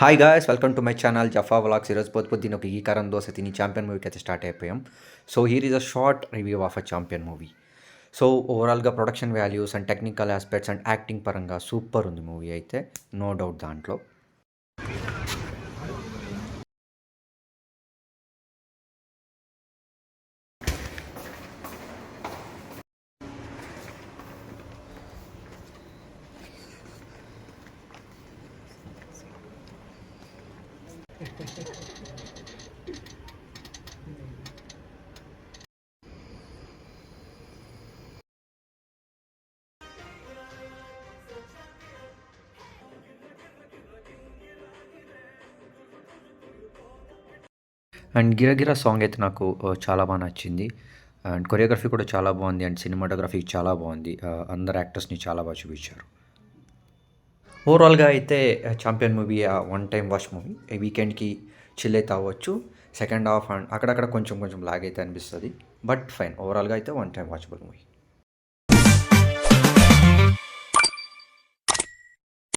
Hi guys, welcome to my channel Jafa vlogs. ఈరోజు పొద్దున్న ఒక ఈ కారం దోశ తిని ఛాంపియన్ మూవీకి అయితే స్టార్ట్ అయిపోయాం. So here is a short review of a champion movie. So ఓవరాల్గా production values and technical aspects and acting పరంగా సూపర్ ఉంది మూవీ అయితే, నో డౌట్ దాంట్లో. అండ్ గిరగిరా సాంగ్ అయితే నాకు చాలా బాగా నచ్చింది. అండ్ కొరియోగ్రఫీ కూడా చాలా బాగుంది. అండ్ సినిమాటోగ్రఫీ చాలా బాగుంది. అందరు యాక్టర్స్ని చాలా బాగా చూపించారు. ఓవరాల్గా అయితే champion movie one time watch movie. ఈ వీకెండ్కి చిల్ అయితే అవ్వచ్చు. సెకండ్ హాఫ్ అండ్ అక్కడక్కడ కొంచెం కొంచెం లాగ్ అయితే అనిపిస్తుంది. బట్ ఫైన్, ఓవరాల్గా అయితే వన్ టైం వాచబుల్ మూవీ.